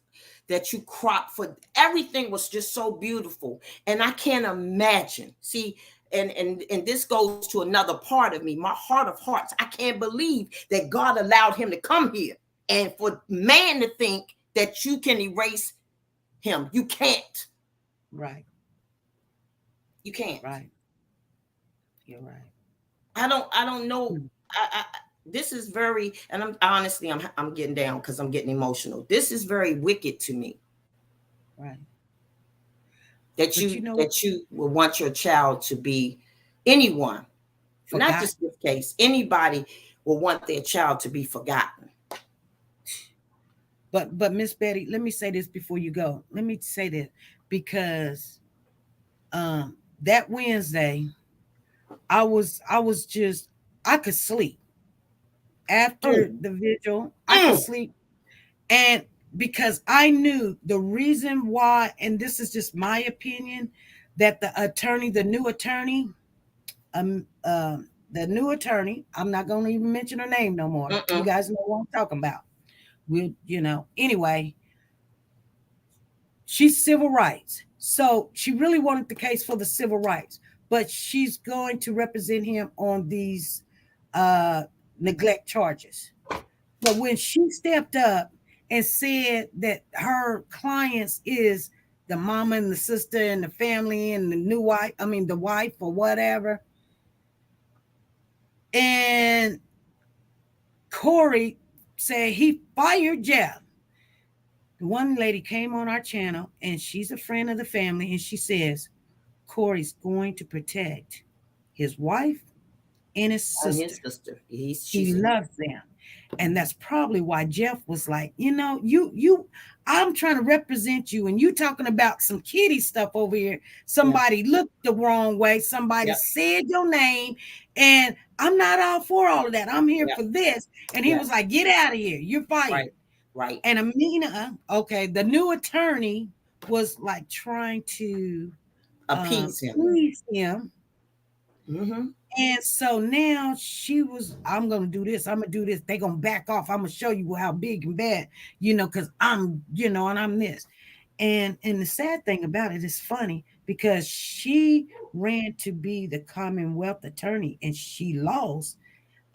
that you cropped for. Everything was just so beautiful. And I can't imagine. See, and this goes to another part of me, my heart of hearts. I can't believe that God allowed him to come here. And for man to think that you can erase him. You can't. Right. You can't. Right. You're right. I don't know. This is very, and I'm getting down because I'm getting emotional. This is very wicked to me. Right. That you will want your child to be anyone, forgotten. Not just this case. Anybody will want their child to be forgotten. But Miss Betty, let me say this before you go. Let me say this because that Wednesday, I could sleep. After the vigil, I could sleep. And because I knew the reason why, and this is just my opinion, that the new attorney, I'm not going to even mention her name no more. You guys know what I'm talking about. Anyway, she's civil rights. So she really wanted the case for the civil rights, but she's going to represent him on these neglect charges. But when she stepped up and said that her clients is the mama and the sister and the family and the wife or whatever, and Corey said he fired Jeff. One lady came on our channel, and she's a friend of the family, and she says Corey's going to protect his wife and his And sister. his sister. He loves them. And that's probably why Jeff was like, you I'm trying to represent you, and you talking about some kitty stuff over here. Somebody looked the wrong way, somebody said your name, and I'm not all for all of that. I'm here for this. And he was like, get out of here, you're fired. Right. And Amina, okay, the new attorney was like trying to appease him. Mm-hmm. And so now she was, I'm going to do this. I'm going to do this. They're going to back off. I'm going to show you how big and bad, because I'm, and I'm this. And the sad thing about it is funny because she ran to be the Commonwealth attorney and she lost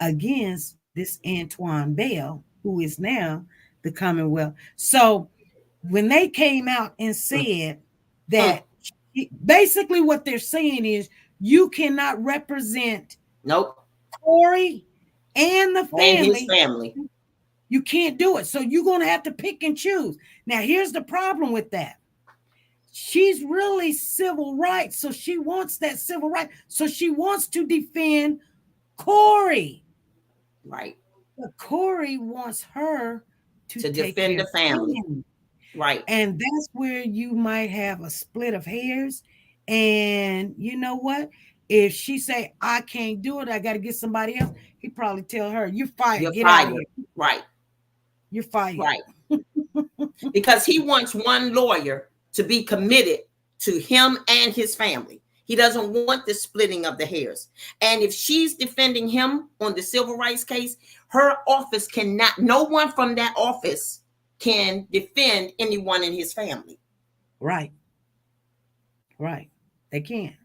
against this Antoine Bell, who is now the Commonwealth. So when they came out and said that basically what they're saying is, you cannot represent Corey and the family. And his family. You can't do it. So you're going to have to pick and choose. Now, here's the problem with that. She's really civil rights. So she wants that civil right. So she wants to defend Corey. Right. But Corey wants her to defend the family. Right. And that's where you might have a split of hairs. And you know what? If she say, I can't do it, I got to get somebody else, he probably tell her, you're fired. You're get fired. out of here. Right. You're fired. Right. Because he wants one lawyer to be committed to him and his family. He doesn't want the splitting of the hairs. And if she's defending him on the civil rights case, her office cannot, no one from that office can defend anyone in his family. Right. Right. They can't.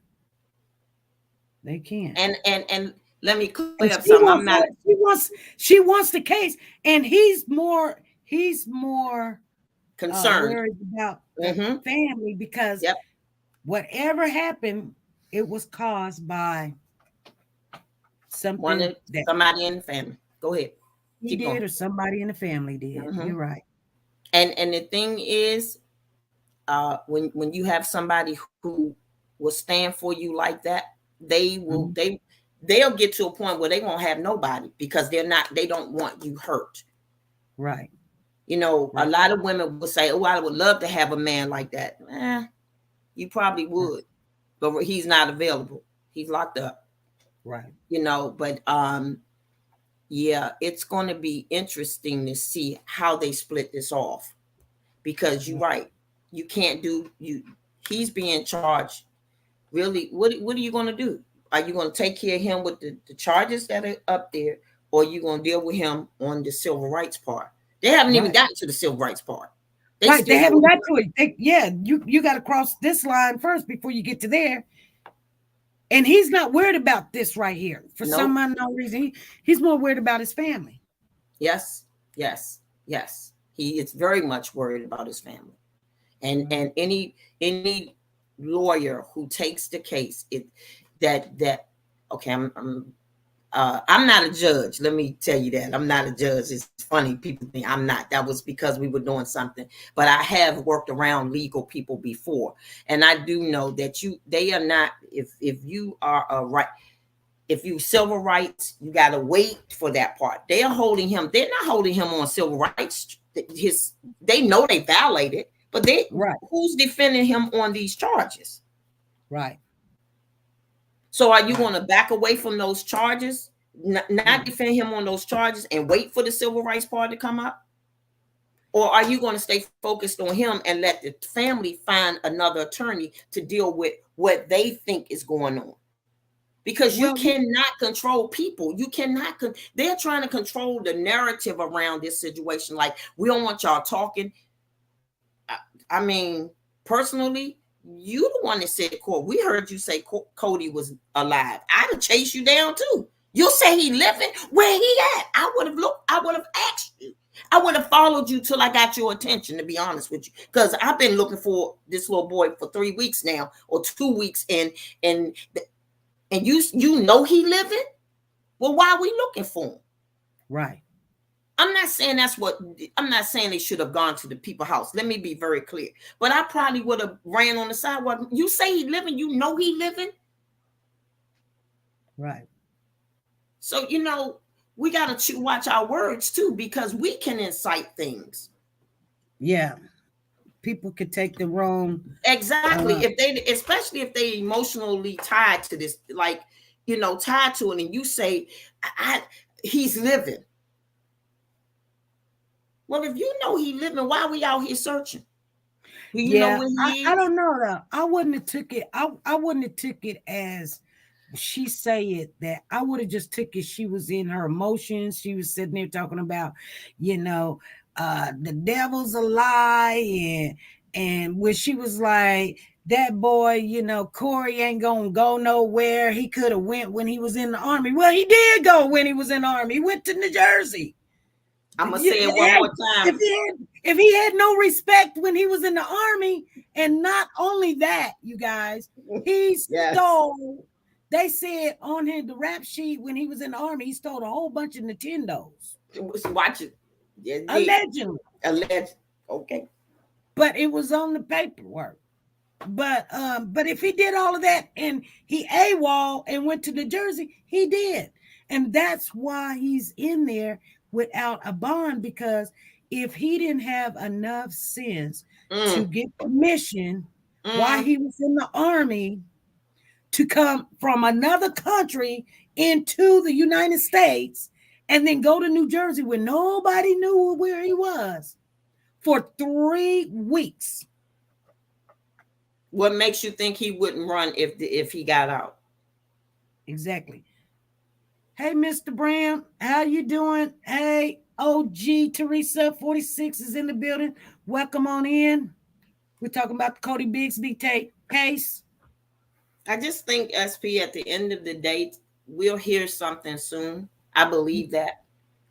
They can't. And let me clear up something. I'm not. She wants the case, and he's more concerned worried about the family because whatever happened, it was caused by something somebody in the family. Go ahead. He did, or somebody in the family did. You're right. And the thing is, when you have somebody who will stand for you like that, they will they'll get to a point where they won't have nobody because they don't want you hurt. Right. A lot of women will say, oh, I would love to have a man like that. You probably would, but he's not available. He's locked up. Right. But it's going to be interesting to see how they split this off because you're right. You can't he's being charged. Really, what are you going to do? Are you going to take care of him with the charges that are up there, or are you going to deal with him on the civil rights part? They haven't even gotten to the civil rights part. They haven't got to it. You got to cross this line first before you get to there. And he's not worried about this right here for some unknown reason. He's more worried about his family. Yes. He is very much worried about his family, and any lawyer who takes the case, I'm not a judge. Let me tell you that I'm not a judge. It's funny. People think I'm not. That was because we were doing something, but I have worked around legal people before. And I do know that they are not, if you are if you civil rights, you got to wait for that part. They're not holding him on civil rights. They know they violated, but who's defending him on these charges? Right. So are you going to back away from those charges, not defend him on those charges and wait for the civil rights part to come up? Or are you going to stay focused on him and let the family find another attorney to deal with what they think is going on? Because you cannot control people. You cannot. They're trying to control the narrative around this situation. Like, we don't want y'all talking. I mean, personally, you the one that said court. We heard you say Cody was alive. I'd have chased you down too. You say he living. Where he at? I would have looked. I would have asked you. I would have followed you till I got your attention, to be honest with you. Because I've been looking for this little boy for 3 weeks now, or 2 weeks, and you know he living. Well, why are we looking for him? Right. I'm not saying I'm not saying they should have gone to the people's house. Let me be very clear. But I probably would have ran on the sidewalk. You say he living, you know he living. Right. So, we got to watch our words too, because we can incite things. Yeah. People could take the wrong. Exactly. Especially if they emotionally tied to this, like, tied to it, and you say, he's living. Well, if you know he's living, why are we out here searching? Do you know where he is? I don't know though. I wouldn't have took it. I wouldn't have took it as she say it. That I would have just took it. She was in her emotions. She was sitting there talking about, the devil's a lie, and when she was like, that boy, Corey ain't gonna go nowhere. He could have went when he was in the army. Well, he did go when he was in the army. He went to New Jersey. I'm gonna say it one more time. If he had no respect when he was in the army, and not only that, you guys, he stole. They said on the rap sheet when he was in the army, he stole a whole bunch of Nintendos. Watch it. Yeah, Allegedly. Okay. But it was on the paperwork. But if he did all of that and he AWOL and went to New Jersey, he did. And that's why he's in there without a bond, because if he didn't have enough sense to get permission while he was in the army to come from another country into the United States and then go to New Jersey where nobody knew where he was for 3 weeks. What makes you think he wouldn't run if he got out? Exactly. Hey, Mr. Brown, how you doing? Hey, OG Teresa 46 is in the building. Welcome on in. We're talking about the Cody Bigsby case. I just think, SP, at the end of the day, we'll hear something soon. I believe that.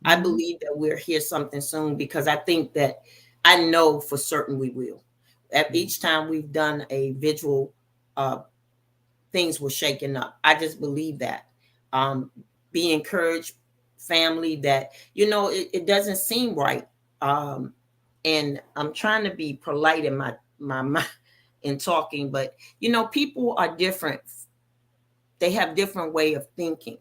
I believe that we'll hear something soon, because I think that I know for certain we will. At each time we've done a visual, things were shaken up. I just believe that. Be encouraged, family, that, it doesn't seem right. And I'm trying to be polite in my in talking, but people are different. They have different way of thinking.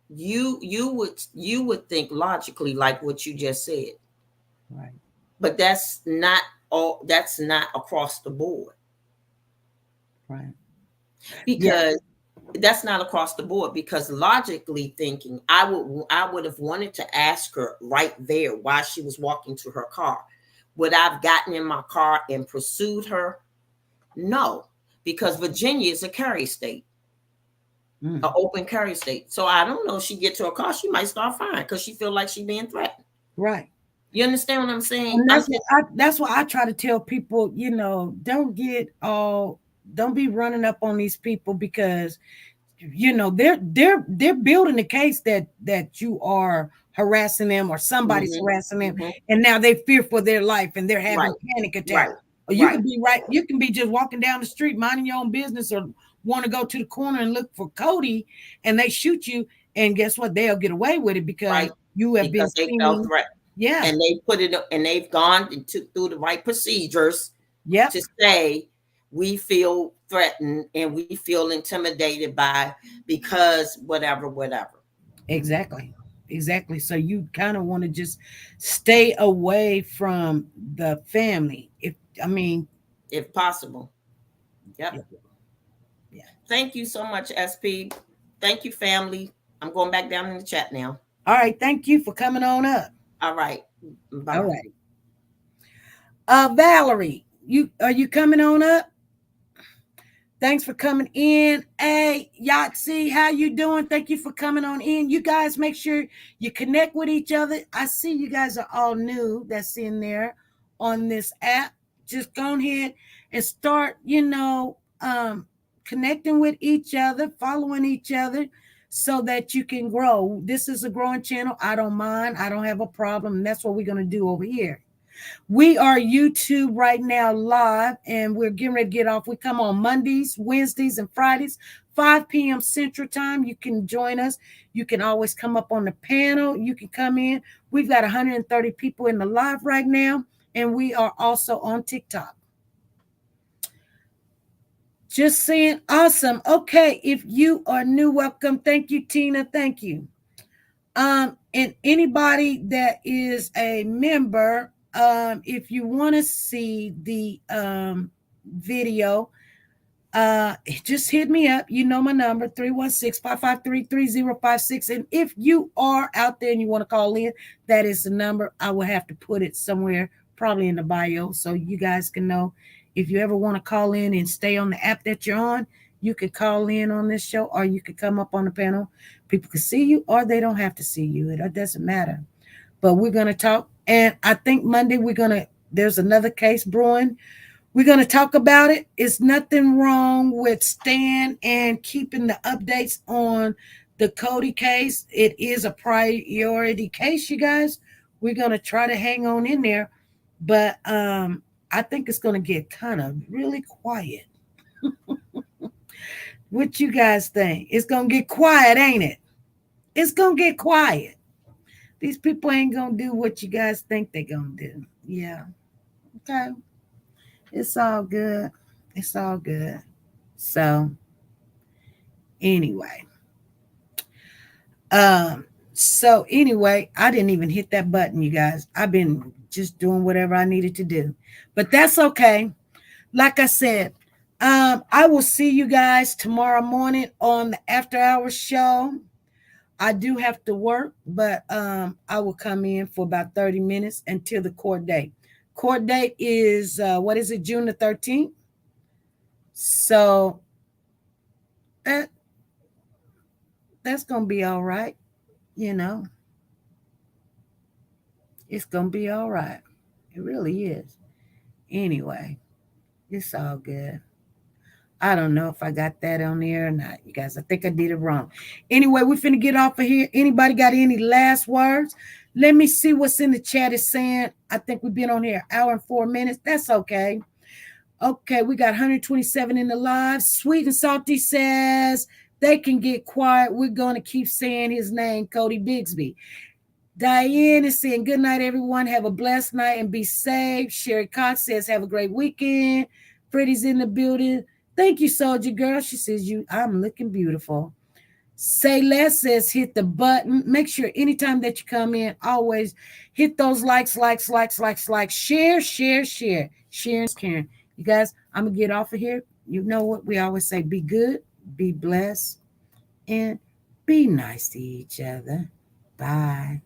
You would think logically, like what you just said. Right. But that's not across the board. Right. Because that's not across the board, because logically thinking, I would have wanted to ask her right there while she was walking to her car. Would I have gotten in my car and pursued her? No, because Virginia is a carry state, an open carry state. So I don't know if she get to her car, she might start firing because she feel like she's being threatened. Right. You understand what I'm saying? And that's why I try to tell people, don't be running up on these people, because they're building a case that you are harassing them or somebody's harassing them, and now they fear for their life and they're having panic attacks. Or you can be you can be just walking down the street minding your own business, or want to go to the corner and look for Cody, and they shoot you, and guess what? They'll get away with it because you have been they felt threatened. Yeah, and they put it, and they've gone and took through the right procedures. Yeah, to say we feel threatened and we feel intimidated by, because whatever. Exactly. So you kind of want to just stay away from the family, if possible. Yep. Yeah. Thank you so much, SP. Thank you, family. I'm going back down in the chat now. All right. Thank you for coming on up. All right. Bye. All right. Valerie, are you coming on up? Thanks for coming in. Hey, Yahtzee, how you doing? Thank you for coming on in. You guys make sure you connect with each other. I see you guys are all new that's in there on this app. Just go ahead and start, connecting with each other, following each other, so that you can grow. This is a growing channel. I don't mind. I don't have a problem. And that's what we're going to do over here. We are YouTube right now live, and we're getting ready to get off. We come on Mondays, Wednesdays, and Fridays, 5 p.m. Central Time. You can join us. You can always come up on the panel. You can come in. We've got 130 people in the live right now, and we are also on TikTok. Just saying, awesome. Okay, if you are new, welcome. Thank you, Tina. Thank you. And anybody that is a member, if you want to see the video, just hit me up. You know my number, 316-553-3056. And if you are out there and you want to call in, that is the number. I will have to put it somewhere, probably in the bio, so you guys can know. If you ever want to call in and stay on the app that you're on, you can call in on this show, or you can come up on the panel. People can see you, or they don't have to see you. It doesn't matter. But we're going to talk. And I think Monday there's another case brewing. We're going to talk about it. It's nothing wrong with staying and keeping the updates on the Cody case. It is a priority case, you guys. We're going to try to hang on in there. But I think it's going to get kind of really quiet. What you guys think? It's going to get quiet, ain't it? It's going to get quiet. These people ain't going to do what you guys think they're going to do. Yeah. Okay. It's all good. It's all good. So, anyway. I didn't even hit that button, you guys. I've been just doing whatever I needed to do. But that's okay. Like I said, I will see you guys tomorrow morning on the After Hours show. I do have to work, but I will come in for about 30 minutes until the court date. Court date is, June the 13th? So that's going to be all right. You know, it's going to be all right. It really is. Anyway, it's all good. I don't know if I got that on there or not, you guys. I think I did it wrong. Anyway, we're finna get off of here. Anybody got any last words? Let me see what's in the chat is saying. I think we've been on here an hour and 4 minutes. That's okay. Okay, we got 127 in the live. Sweet and Salty says they can get quiet. We're going to keep saying his name, Cody Bigsby. Diane is saying, good night, everyone. Have a blessed night and be safe. Sherry Cox says, have a great weekend. Freddie's in the building. Thank you, Soldier Girl. She says, I'm looking beautiful. Say Less says, hit the button. Make sure anytime that you come in, always hit those likes. Share. Sharing is caring. You guys, I'm going to get off of here. You know what we always say, be good, be blessed, and be nice to each other. Bye.